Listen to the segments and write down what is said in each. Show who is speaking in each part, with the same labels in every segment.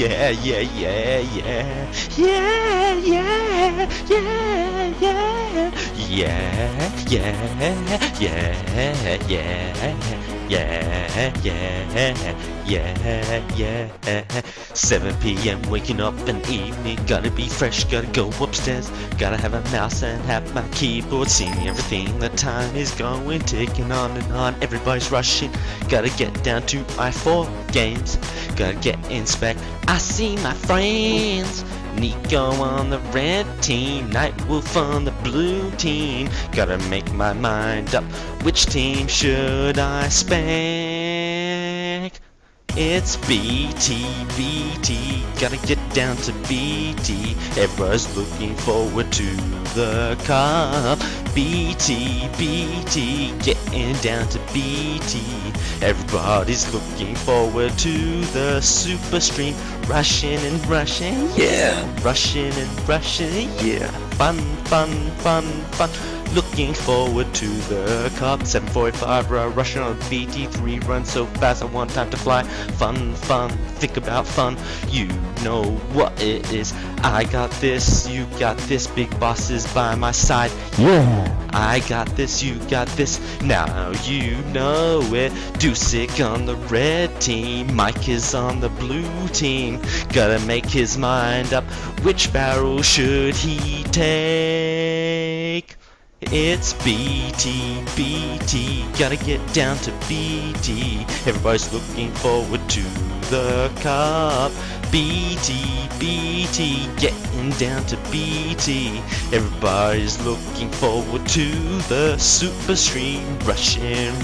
Speaker 1: yeah, yeah, yeah, yeah, yeah, yeah, yeah, yeah, yeah, yeah, yeah, yeah, yeah. 7 p.m. waking up in the evening, gotta be fresh, gotta go upstairs, gotta have a mouse and have my keyboard, seeing everything. The time is going, ticking on and on, everybody's rushing, gotta get down to I4 games, gotta get in spec. I see my friends, Nico on the red team, Nightwolf on the blue team, gotta make my mind up, which team should I spec? It's BT, gotta get down to BT, everybody's looking forward to the cup. BT, getting down to BT, everybody's looking forward to the super stream, rushing and rushing, yeah, rushing and rushing, yeah, fun, looking forward to the cup. 7:45 rushing on BT3, run so fast I want time to fly. Fun, think about fun, you know what it is. I got this, you got this, big boss is by my side, yeah. I got this, you got this, now you know it. Dusik on the red team, Mike is on the blue team, gotta make his mind up, which barrel should he take? It's BT, gotta get down to BT, everybody's looking forward to the cup. BT, getting down to BT, everybody's looking forward to the super stream, rushing,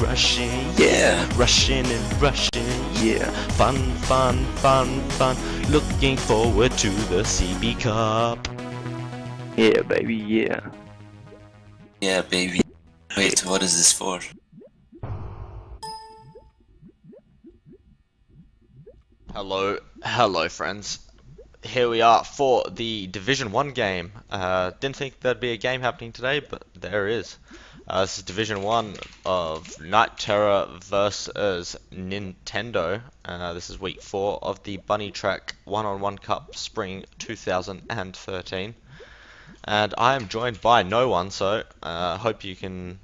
Speaker 1: yeah, rushing and rushing, yeah, fun, looking forward to the CB Cup.
Speaker 2: Yeah, baby, yeah.
Speaker 3: Yeah, baby. Wait, what is this for?
Speaker 1: Hello friends. Here we are for the Division 1 game. Didn't think there'd be a game happening today, but there is. This is Division 1 of Night Terror versus Nintendo. This is week 4 of the Bunny Track 1-on-1 Cup Spring 2013. And I am joined by no one, so hope you can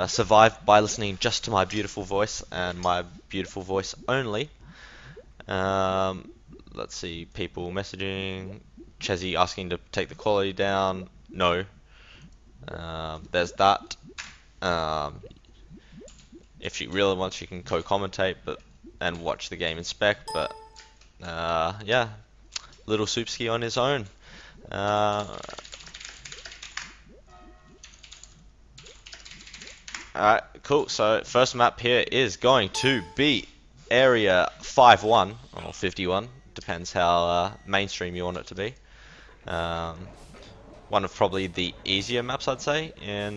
Speaker 1: survive by listening just to my beautiful voice and my beautiful voice only. Let's see, people messaging, Chezzy asking to take the quality down, no. There's that. If she really wants, she can co-commentate and watch the game in spec, but yeah, little supski on his own. Alright, cool. So first map here is going to be Area 51 or 51, depends how mainstream you want it to be. One of probably the easier maps, I'd say, in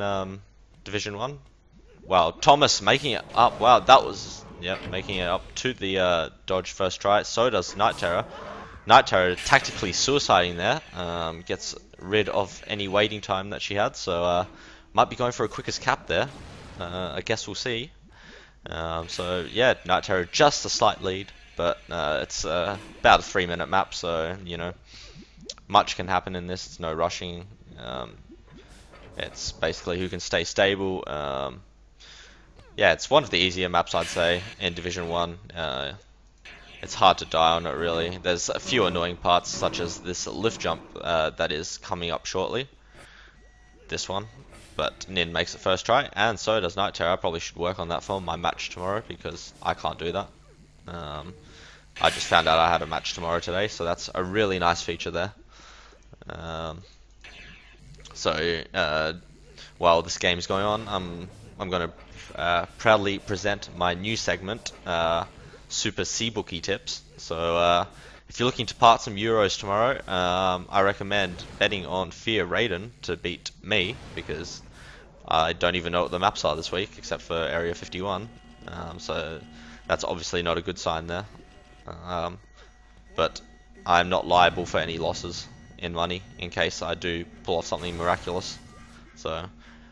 Speaker 1: Division 1. Wow, Thomas making it up. Wow, that was, yep, making it up to the dodge first try. So does Night Terror. Night Terror tactically suiciding there, gets rid of any waiting time that she had, so might be going for a quickest cap there. I guess we'll see. So yeah, Night Terror just a slight lead, but it's about a 3-minute map, so you know, much can happen in this. It's no rushing. It's basically who can stay stable. Yeah, it's one of the easier maps, I'd say, in Division 1. It's hard to die on it, really. There's a few annoying parts, such as this lift jump that is coming up shortly. This one. But Nin makes it first try, and so does Night Terror. I probably should work on that for my match tomorrow, because I can't do that. I just found out I had a match tomorrow today, so that's a really nice feature there. While this game's going on, I'm going to proudly present my new segment, supA Bookie Tips. So if you're looking to part some euros tomorrow, I recommend betting on Fear Raiden to beat me, because I don't even know what the maps are this week except for Area 51, so that's obviously not a good sign there. But I'm not liable for any losses in money in case I do pull off something miraculous. So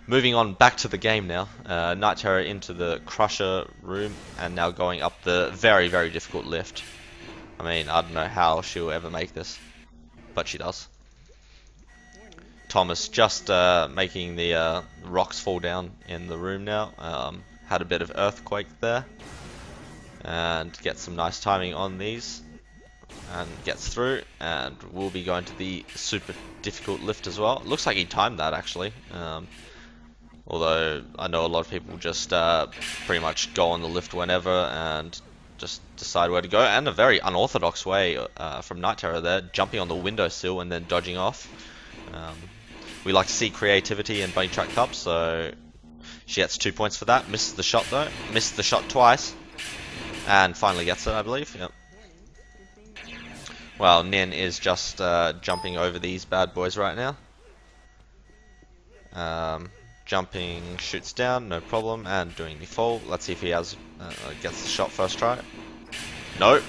Speaker 1: moving on back to the game now. Night Terror into the Crusher room and now going up the very, very difficult lift. I mean, I don't know how she'll ever make this, but she does. Thomas just making the rocks fall down in the room now. Had a bit of earthquake there, and gets some nice timing on these, and gets through, and we'll be going to the super difficult lift as well. Looks like he timed that actually. Although I know a lot of people just pretty much go on the lift whenever and just decide where to go, and a very unorthodox way from Night Terror there, jumping on the windowsill and then dodging off. We like to see creativity in Bunny Track Cup, so she gets 2 points for that. Misses the shot though, missed the shot twice, and finally gets it, I believe. Yep. Well, Nin is just jumping over these bad boys right now. Jumping, shoots down, no problem, and doing the fall. Let's see if he has gets the shot first try. No,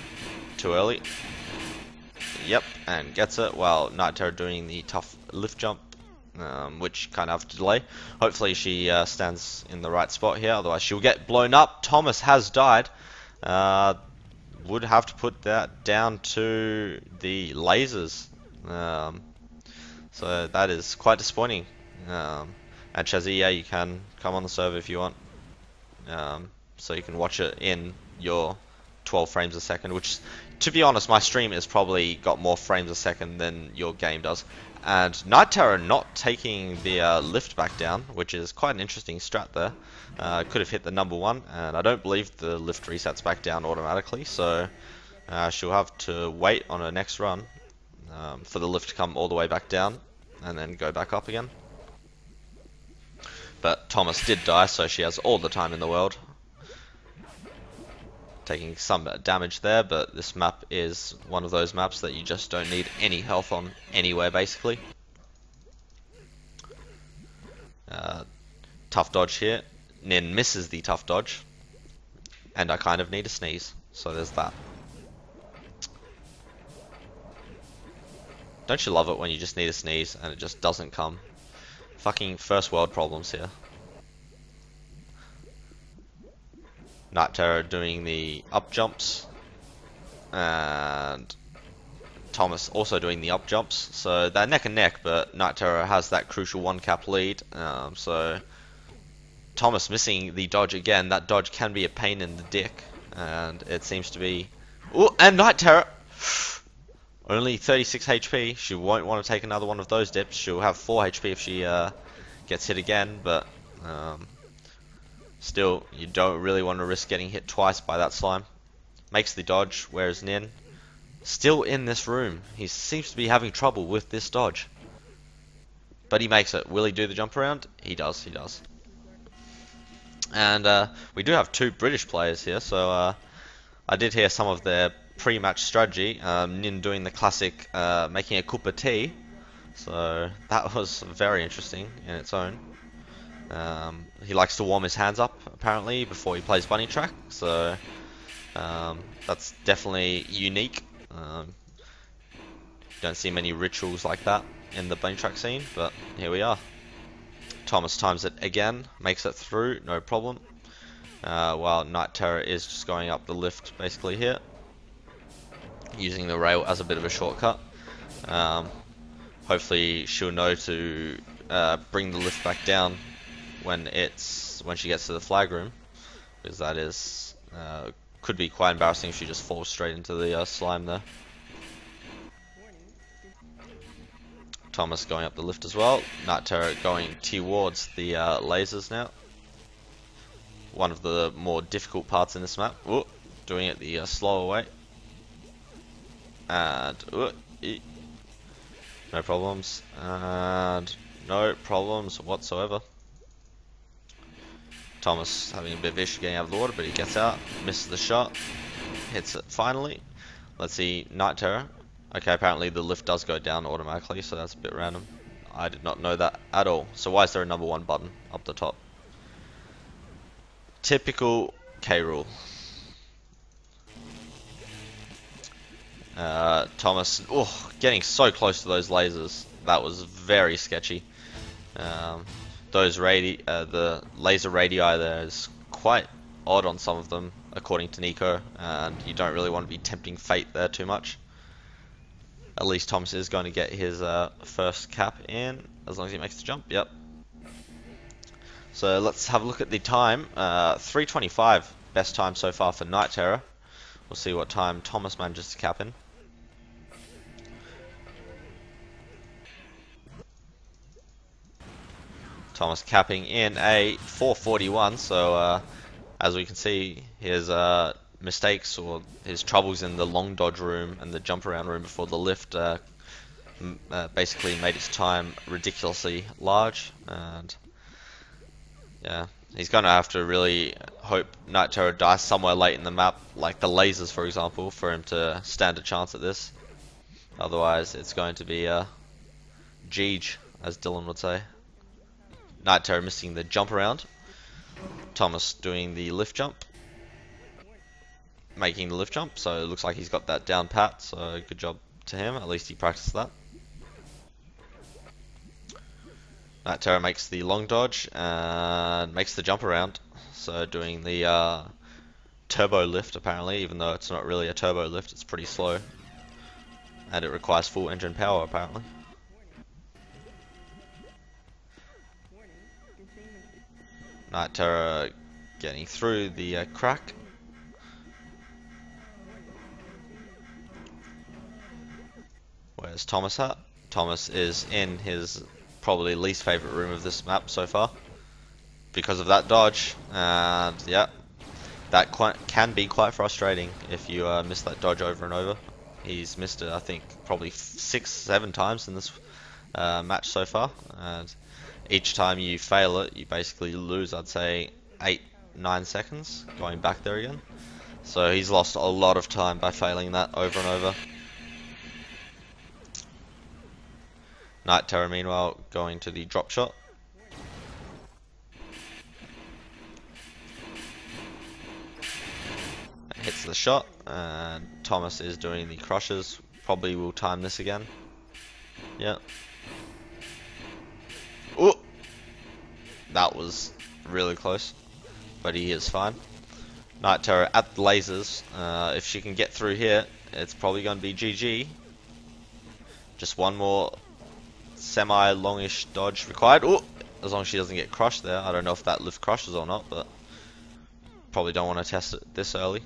Speaker 1: too early. Yep, and gets it. While Night Terror doing the tough lift jump, which kind of have to delay. Hopefully she stands in the right spot here, otherwise she'll get blown up. Thomas has died. Would have to put that down to the lasers. So that is quite disappointing. And Chazzy, yeah, you can come on the server if you want, so you can watch it in your 12 frames a second, which, to be honest, my stream has probably got more frames a second than your game does. And Night Terror not taking the lift back down, which is quite an interesting strat there. Could have hit the number 1, and I don't believe the lift resets back down automatically, so she'll have to wait on her next run for the lift to come all the way back down and then go back up again. But Thomas did die, so she has all the time in the world. Taking some damage there, but this map is one of those maps that you just don't need any health on anywhere, basically. Tough dodge here. Nin misses the tough dodge, and I kind of need a sneeze, so there's that. Don't you love it when you just need a sneeze and it just doesn't come? Fucking first world problems here. Night Terror doing the up jumps, and Thomas also doing the up jumps. So they're neck and neck, but Night Terror has that crucial 1 cap lead. So Thomas missing the dodge again. That dodge can be a pain in the dick, and it seems to be. Ooh, and Night Terror only 36 HP. She won't want to take another one of those dips. She'll have 4 HP if she gets hit again, but still, you don't really want to risk getting hit twice by that slime. Makes the dodge, whereas Nin still in this room. He seems to be having trouble with this dodge, but he makes it. Will he do the jump around? He does, he does. And we do have 2 British players here, so I did hear some of their pre-match strategy. Nin doing the classic making a cup of tea, so that was very interesting in its own. He likes to warm his hands up apparently before he plays Bunny Track, so that's definitely unique. Don't see many rituals like that in the Bunny Track scene, but here we are. Thomas times it again, makes it through, no problem. While Night Terror is just going up the lift basically here, using the rail as a bit of a shortcut. Hopefully she'll know to bring the lift back down when she gets to the flag room, because that is could be quite embarrassing if she just falls straight into the slime there. Thomas going up the lift as well. Night Terror going towards the lasers now. One of the more difficult parts in this map. Ooh, doing it the slower way. And no problems. And no problems whatsoever. Thomas having a bit of issue getting out of the water, but he gets out, misses the shot, hits it finally. Let's see, Night Terror. Okay, apparently the lift does go down automatically, so that's a bit random. I did not know that at all. So why is there a number 1 button up the top? Typical K rule. Thomas, getting so close to those lasers. That was very sketchy. The laser radii there is quite odd on some of them. according to Nico, and you don't really want to be tempting fate there too much. At least Thomas is going to get his first cap in, as long as he makes the jump. Yep. So let's have a look at the time. 3:25, best time so far for Night Terror. We'll see what time Thomas manages to cap in. Thomas capping in a 4:41, so as we can see, his mistakes or his troubles in the long dodge room and the jump around room before the lift basically made his time ridiculously large, and yeah, he's going to have to really hope Night Terror dies somewhere late in the map, like the lasers for example, for him to stand a chance at this. Otherwise it's going to be Jeej, as Dylan would say. Night Terror missing the jump around. Thomas doing the lift jump. Making the lift jump, so it looks like he's got that down pat, so good job to him, at least he practiced that. Night Terror makes the long dodge and makes the jump around, so doing the turbo lift apparently, even though it's not really a turbo lift, it's pretty slow. And it requires full engine power apparently. Night Terror getting through the crack. Where's Thomas at? Thomas is in his probably least favorite room of this map so far because of that dodge, and yeah, that can be quite frustrating if you miss that dodge over and over. He's missed it, I think, probably 6-7 times in this match so far, and each time you fail it, you basically lose, I'd say, 8-9 seconds going back there again. So he's lost a lot of time by failing that over and over. Night Terror, meanwhile, going to the drop shot. Hits the shot, and Thomas is doing the crushes. Probably will time this again. Yeah. Ooh! That was really close, but he is fine. Night Terror at the lasers. If she can get through here, it's probably going to be GG. Just one more semi-longish dodge required. Ooh! As long as she doesn't get crushed there. I don't know if that lift crushes or not, but probably don't want to test it this early.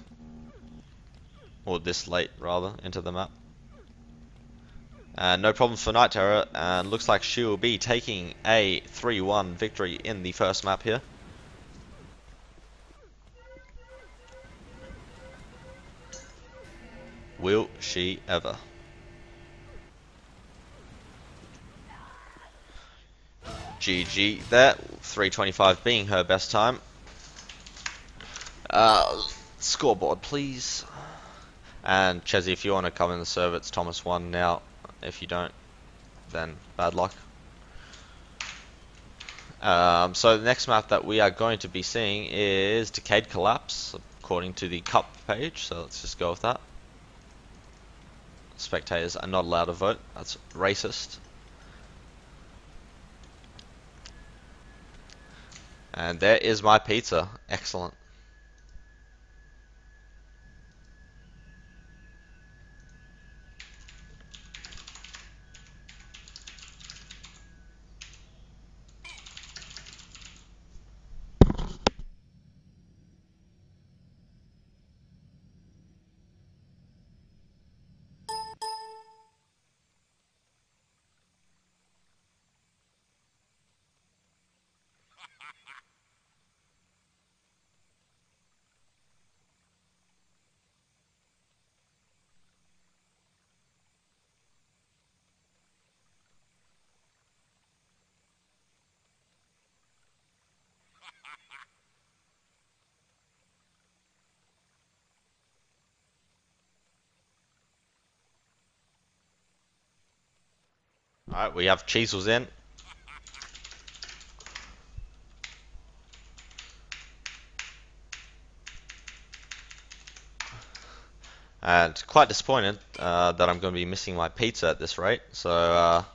Speaker 1: Or this late, rather, into the map. And no problem for Night Terror, and looks like she will be taking a 3-1 victory in the first map here. Will she ever? GG there, 3:25 being her best time. Scoreboard please. And Chezzy, if you want to come in the server, it's Thomas 1 now. If you don't, then bad luck. So the next map that we are going to be seeing is Decayed Collapse, according to the cup page, so let's just go with that. Spectators are not allowed to vote, that's racist. And there is my pizza, excellent. Alright, we have Cheezels in. And quite disappointed that I'm going to be missing my pizza at this rate. So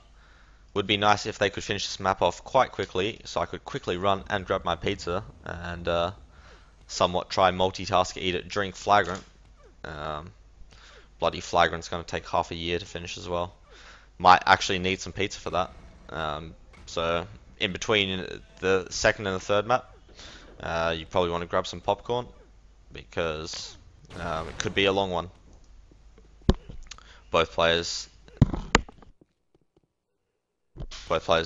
Speaker 1: would be nice if they could finish this map off quite quickly, so I could quickly run and grab my pizza and somewhat try multitask eat it during Flagrant. Bloody Flagrant's going to take half a year to finish as well. Might actually need some pizza for that. So in between the second and the third map, you probably want to grab some popcorn because it could be a long one. Both players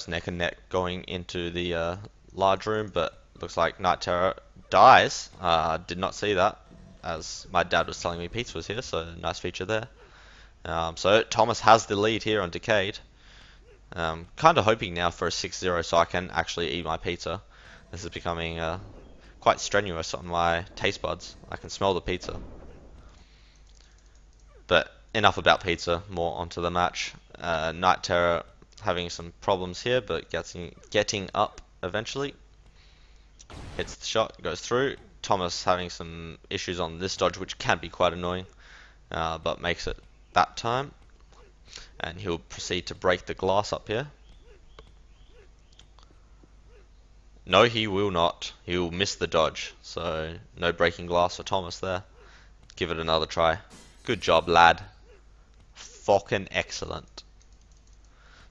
Speaker 1: neck and neck going into the large room, but looks like Night Terror dies. Did not see that, as my dad was telling me pizza was here, so nice feature there. So Thomas has the lead here on Decayed. Kind of hoping now for a 6-0 so I can actually eat my pizza. This is becoming quite strenuous on my taste buds. I can smell the pizza. But enough about pizza, more onto the match. Night Terror having some problems here, but getting up eventually. Hits the shot, goes through. Thomas having some issues on this dodge, which can be quite annoying, but makes it that time. And he'll proceed to break the glass up here. No, he will not. He will miss the dodge, so no breaking glass for Thomas there. Give it another try. Good job, lad. Fucking excellent.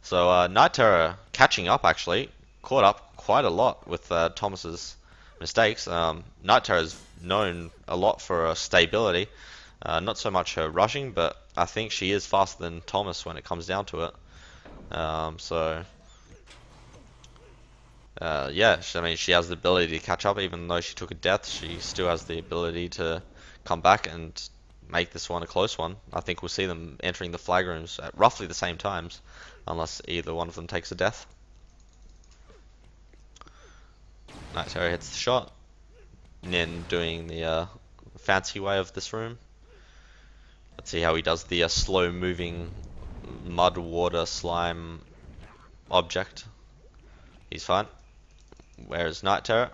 Speaker 1: So Night Terror catching up actually, caught up quite a lot with Thomas's mistakes. Night Terror is known a lot for her stability, not so much her rushing, but I think she is faster than Thomas when it comes down to it. Yeah, I mean, she has the ability to catch up. Even though she took a death, she still has the ability to come back and make this one a close one. I think we'll see them entering the flag rooms at roughly the same times, unless either one of them takes a death. Night Terror hits the shot, and then doing the fancy way of this room. Let's see how he does the slow moving mud, water, slime object. He's fine. Whereas Night Terror,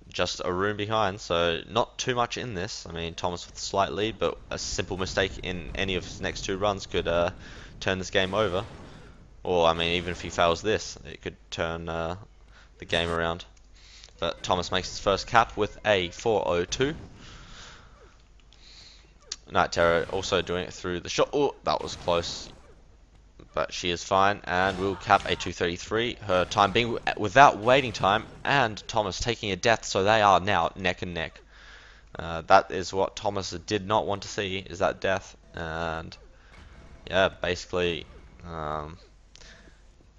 Speaker 1: just a room behind, so not too much in this. I mean, Thomas with a slight lead, but a simple mistake in any of his next two runs could turn this game over. Or, I mean, even if he fails this, it could turn the game around. But Thomas makes his first cap with a 4:02. Night Terror also doing it through the shot. Oh, that was close. But she is fine, and will cap a 2:33. Her time being without waiting time, and Thomas taking a death, so they are now neck and neck. That is what Thomas did not want to see, is that death. And yeah, basically,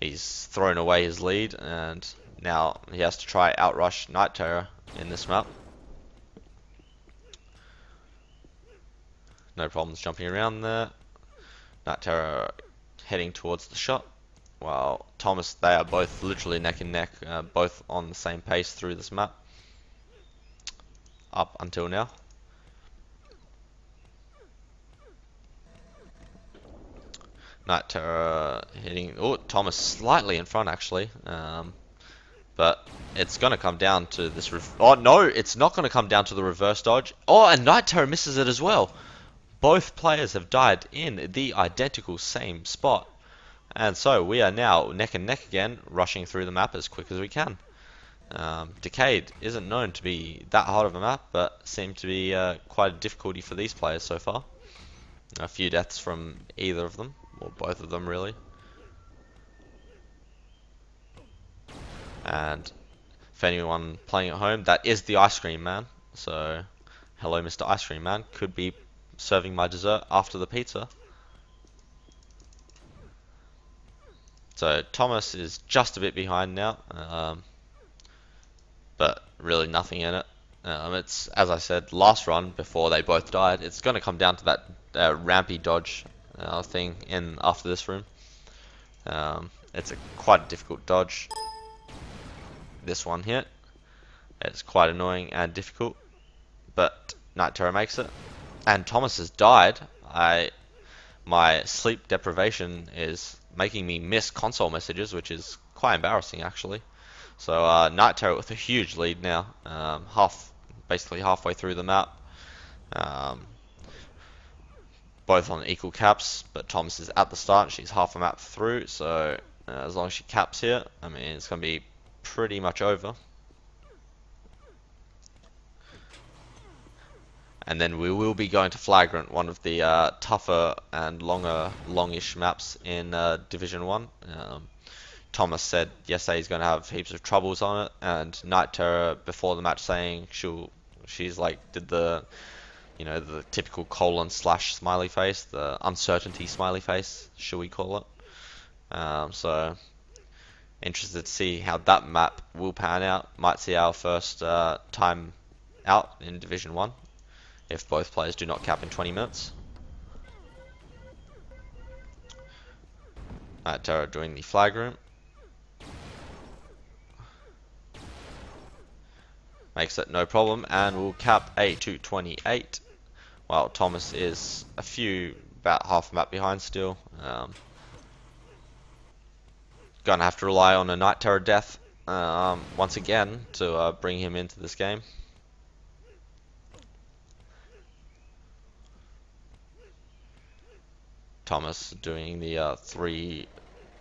Speaker 1: he's thrown away his lead, and now he has to try outrush Night Terror in this map. No problems jumping around there. Night Terror heading towards the shot, while Thomas, they are both literally neck and neck, both on the same pace through this map, up until now. Night Terror hitting, oh, Thomas slightly in front actually, but it's going to come down to this, oh no, it's not going to come down to the reverse dodge. Oh, and Night Terror misses it as well. Both players have died in the identical same spot, and so we are now neck and neck again, rushing through the map as quick as we can. Decayed isn't known to be that hard of a map, but seemed to be quite a difficulty for these players so far. A few deaths from either of them, or both of them really. And for anyone playing at home, that is the Ice Cream Man. So, hello Mr. Ice Cream Man, could be serving my dessert after the pizza. So Thomas is just a bit behind now, but really nothing in it. It's, as I said, last run before they both died. It's going to come down to that rampy dodge thing in after this room. It's quite a difficult dodge. This one here, it's quite annoying and difficult, but Night Terror makes it. And Thomas has died. My sleep deprivation is making me miss console messages, which is quite embarrassing actually. So Night Terror with a huge lead now, basically halfway through the map. Both on equal caps, but Thomas is at the start. She's half a map through, so as long as she caps here, I mean, it's going to be pretty much over. And then we will be going to Flagrant, one of the tougher and longish maps in Division 1. Thomas said yesterday he's going to have heaps of troubles on it, and Night Terror before the match saying she's like did the the typical colon / smiley face, the uncertainty smiley face, shall we call it? So interested to see how that map will pan out. Might see our first time out in Division 1 if both players do not cap in 20 minutes. Night Terror doing the flag room. Makes it no problem, and we'll cap a 228. While Thomas is about half a map behind still. Gonna have to rely on a Night Terror death once again to bring him into this game. Thomas doing the 3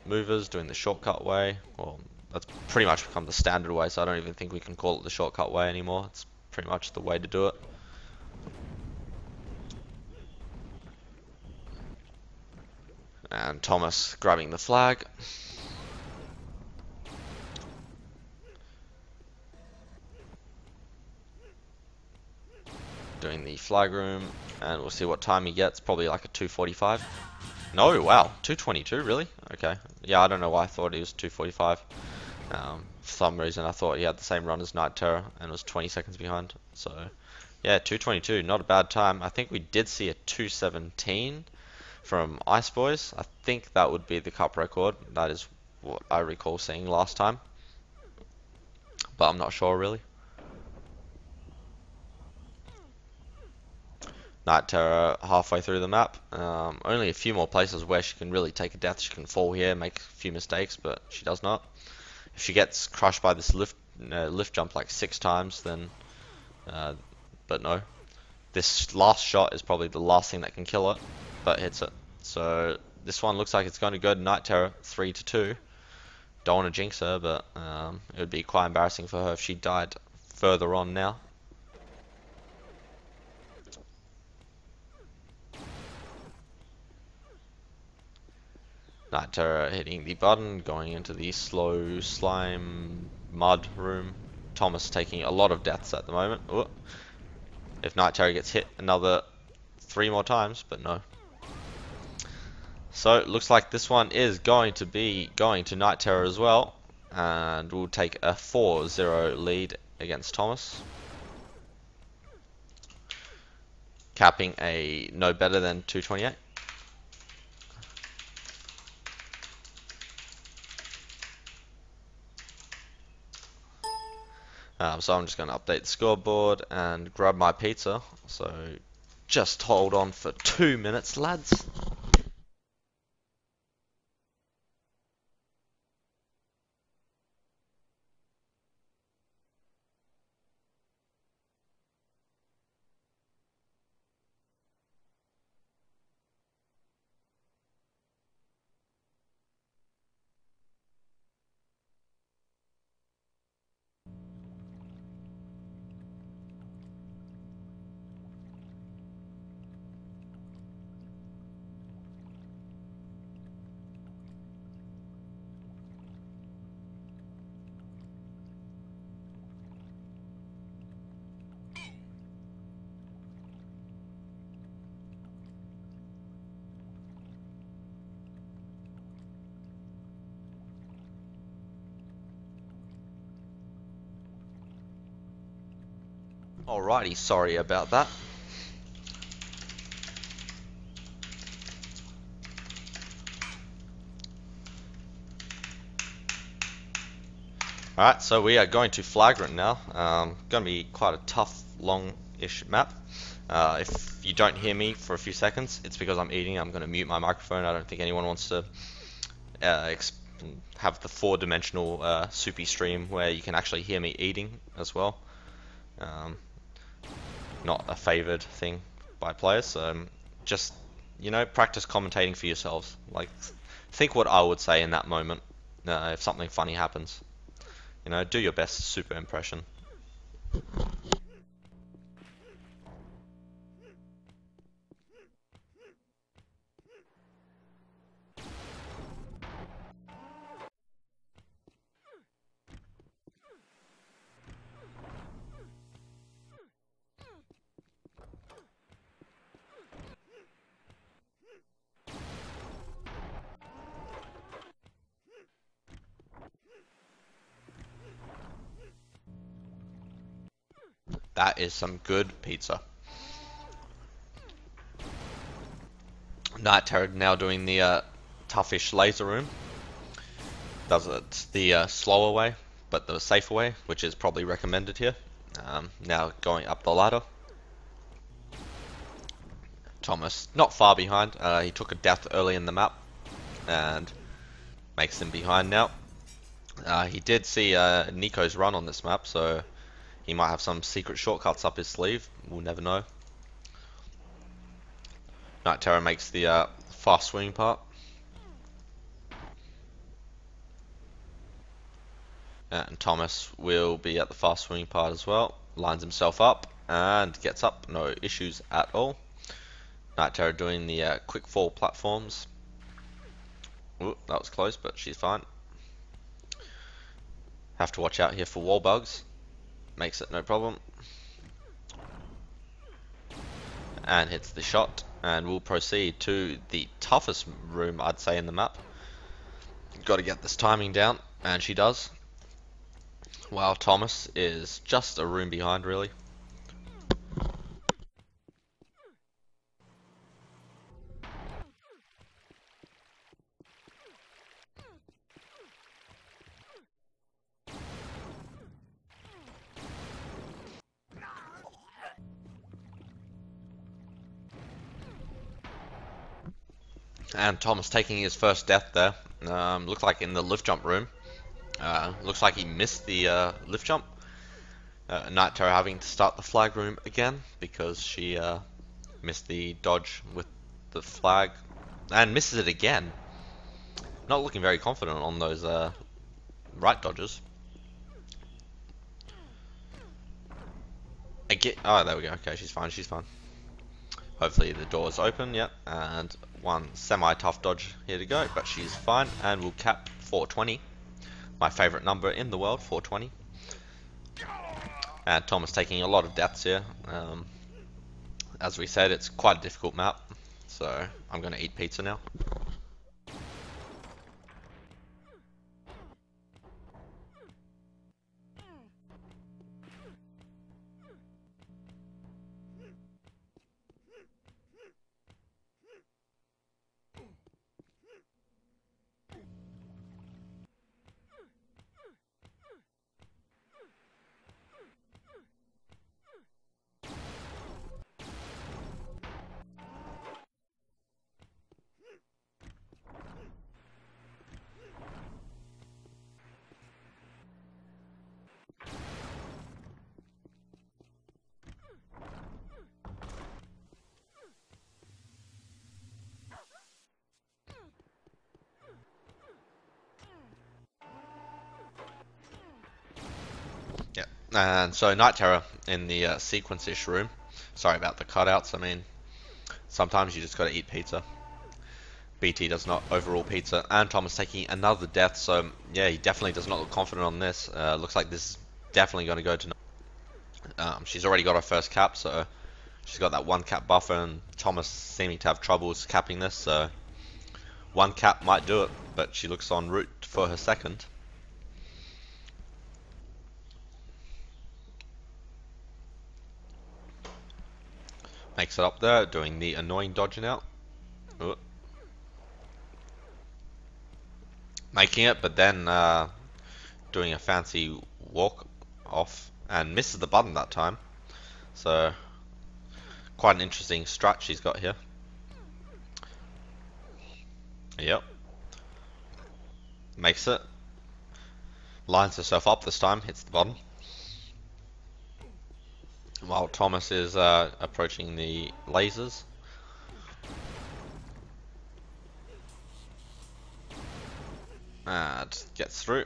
Speaker 1: movers, doing the shortcut way. Well, that's pretty much become the standard way, so I don't even think we can call it the shortcut way anymore. It's pretty much the way to do it. And Thomas grabbing the flag. Doing the flag room, and we'll see what time he gets. Probably like a 2:45. No, wow, 2:22, really? Okay. Yeah, I don't know why I thought he was 2:45. For some reason I thought he had the same run as Night Terror and was 20 seconds behind. So, yeah, 2:22, not a bad time. I think we did see a 2:17 from Ice Boys. I think that would be the cup record. That is what I recall seeing last time. But I'm not sure, really. Night Terror halfway through the map. Only a few more places where she can really take a death. She can fall here, make a few mistakes, but she does not. If she gets crushed by this lift jump like 6 times, then... but no. This last shot is probably the last thing that can kill it, but hits it. So this one looks like it's going to go to Night Terror 3-2. Don't want to jinx her, but it would be quite embarrassing for her if she died further on now. Night Terror hitting the button, going into the slow slime mud room. Thomas taking a lot of deaths at the moment. Ooh. If Night Terror gets hit another 3 more times, but no. So it looks like this one is going to be going to Night Terror as well, and we'll take a 4-0 lead against Thomas. Capping a no better than 228. So I'm just going to update the scoreboard and grab my pizza. So just hold on for 2 minutes, lads. Alrighty, sorry about that. Alright, so we are going to Flagrant now. Going to be quite a tough, long-ish map. If you don't hear me for a few seconds, it's because I'm eating. I'm going to mute my microphone. I don't think anyone wants to have the 4-dimensional supA stream where you can actually hear me eating as well. Not a favoured thing by players, so just, practice commentating for yourselves. Like, think what I would say in that moment if something funny happens. Do your best supA impression. That is some good pizza. Night Terror now doing the toughish laser room. Does it the slower way, but the safer way, which is probably recommended here. Now going up the ladder. Thomas not far behind. He took a death early in the map and makes him behind now. He did see Nico's run on this map, so he might have some secret shortcuts up his sleeve. We'll never know. Night Terror makes the fast swing part. And Thomas will be at the fast swing part as well. Lines himself up and gets up. No issues at all. Night Terror doing the quick fall platforms. Ooh, that was close, but she's fine. Have to watch out here for wall bugs. Makes it no problem. And hits the shot. And we'll proceed to the toughest room, I'd say, in the map. Got to get this timing down, and she does. While Thomas is just a room behind, really. And Thomas taking his first death there. Looked like in the lift jump room. Looks like he missed the lift jump. Night Terror having to start the flag room again because she missed the dodge with the flag and misses it again. Not looking very confident on those right dodges. Again, oh, there we go. Okay, she's fine. She's fine. Hopefully the door's open. Yep, and one semi-tough dodge here to go, but she's fine, and we'll cap 420. My favorite number in the world, 420. And Thomas taking a lot of deaths here. As we said, it's quite a difficult map, so I'm going to eat pizza now. And so Night Terror in the sequence-ish room. Sorry about the cutouts. I mean, sometimes you just gotta eat pizza. BT does not overrule pizza. And Thomas taking another death. So yeah, he definitely does not look confident on this. Looks like this is definitely going to go to. She's already got her first cap, so she's got that one cap buffer. And Thomas seeming to have troubles capping this. So one cap might do it, but she looks en route for her second. Makes it up there, doing the annoying dodging out. Ooh. Making it, but then doing a fancy walk off and misses the button that time. So quite an interesting strat she's got here. Yep. Makes it. Lines herself up this time, hits the button. While Thomas is approaching the lasers. And gets through.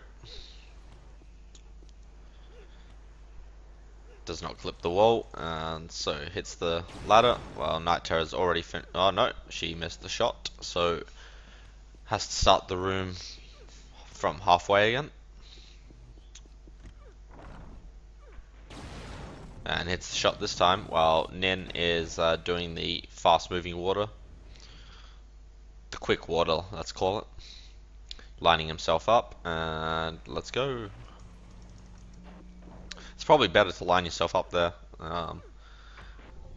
Speaker 1: Does not clip the wall, and so hits the ladder. Well, Night Terror's already oh no, she missed the shot, so has to start the room from halfway again. And hits the shot this time, while Nin is doing the fast moving water. The quick water, let's call it. Lining himself up, and let's go. It's probably better to line yourself up there.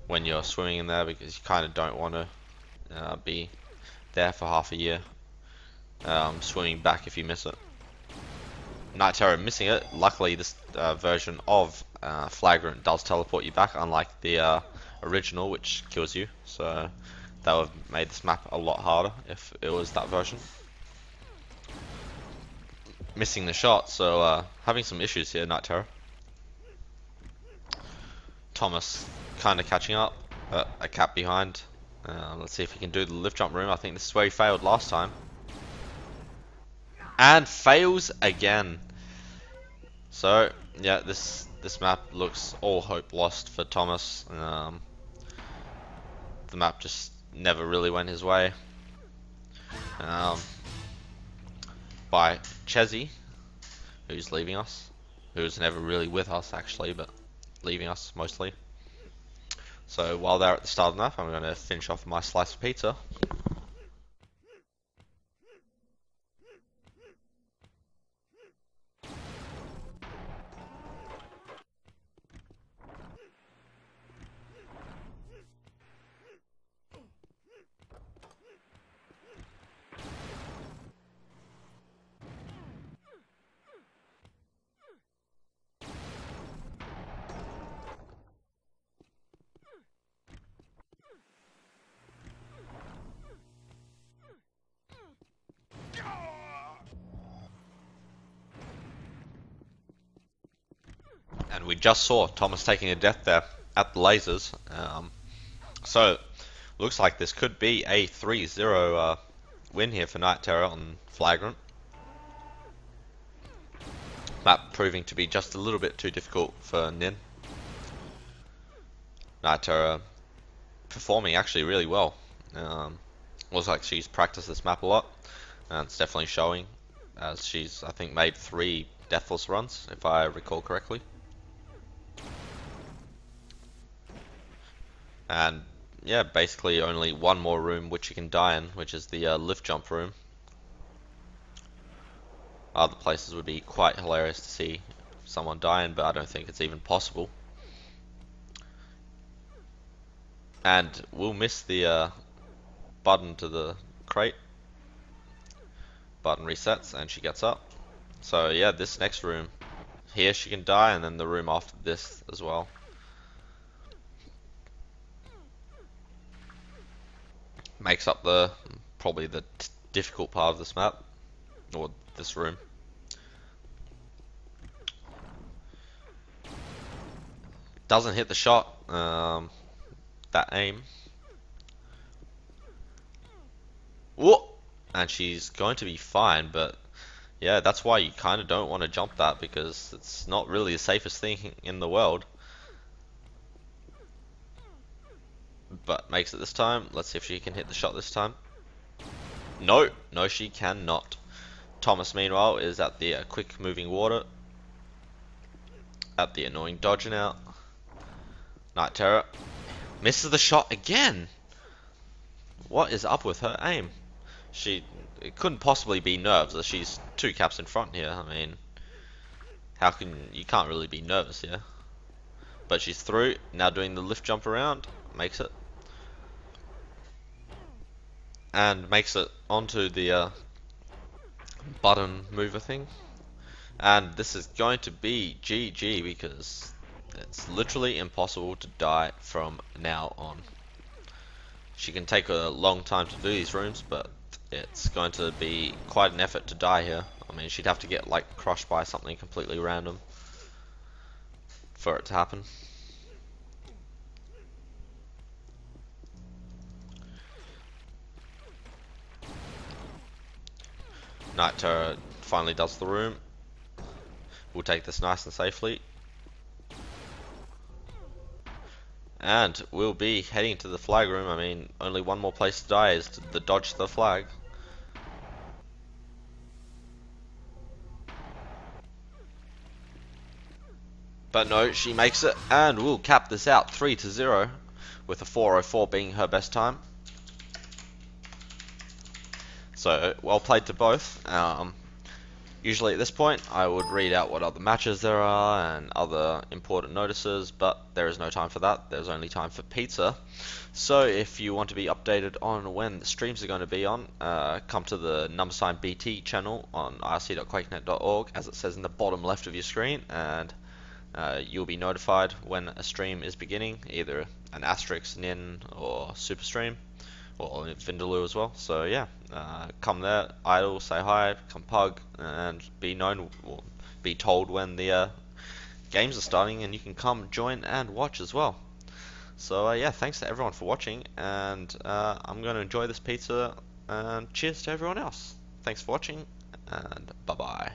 Speaker 1: when you're swimming in there, because you kind of don't want to be there for half a year swimming back if you miss it. Night Terror missing it. Luckily this version of Flagrant does teleport you back, unlike the original, which kills you, so that would have made this map a lot harder if it was that version. Missing the shot, so having some issues here, Night Terror. Thomas kind of catching up, but a cap behind. Let's see if he can do the lift jump room. I think this is where he failed last time. And fails again. So yeah, this map looks all hope lost for Thomas. The map just never really went his way. By Chezzy, who's leaving us, who's never really with us actually, but leaving us mostly. So while they're at the start of the map, I'm going to finish off my slice of pizza. And we just saw Thomas taking a death there at the lasers. So looks like this could be a 3-0 win here for Night Terror on Flagrant. Map proving to be just a little bit too difficult for Nin. Night Terror performing actually really well. Looks like she's practiced this map a lot, and it's definitely showing, as she's, I think, made 3 deathless runs, if I recall correctly. And yeah, basically only one more room which you can die in, which is the lift jump room. Other places would be quite hilarious to see someone die in, but I don't think it's even possible. And we'll miss the button to the crate. Button resets and she gets up. So yeah, this next room here she can die, and then the room after this as well. Makes up probably the difficult part of this map, or this room. Doesn't hit the shot, that aim. Whoa! And she's going to be fine, but yeah, that's why you kind of don't want to jump that, because it's not really the safest thing in the world. But makes it this time. Let's see if she can hit the shot this time. No, she cannot. Thomas, meanwhile, is at the quick moving water, at the annoying dodge now. Night Terror misses the shot again. What is up with her aim? It couldn't possibly be nerves, as she's 2 caps in front here. I mean, you can't really be nervous here. But she's through, now doing the lift jump around, makes it. And makes it onto the button mover thing. And this is going to be GG, because it's literally impossible to die from now on. She can take a long time to do these rooms, but it's going to be quite an effort to die here. I mean, she'd have to get like crushed by something completely random for it to happen. Night Terror finally does the room. We'll take this nice and safely. And we'll be heading to the flag room. I mean, only one more place to die is to dodge the flag. But no, she makes it, and we'll cap this out 3-0, with a 4:04 being her best time. So well played to both. Usually at this point, I would read out what other matches there are and other important notices, but there is no time for that. There's only time for pizza. So if you want to be updated on when the streams are going to be on, come to the #BT channel on rc.quakenet.org, as it says in the bottom left of your screen, and you'll be notified when a stream is beginning, either an asterisk, nin, or super stream, or Vindaloo as well. So yeah, come there, idle, say hi, come pug, and be known, or be told when the games are starting, and you can come join and watch as well. So yeah, thanks to everyone for watching, and I'm going to enjoy this pizza, and cheers to everyone else. Thanks for watching, and bye bye.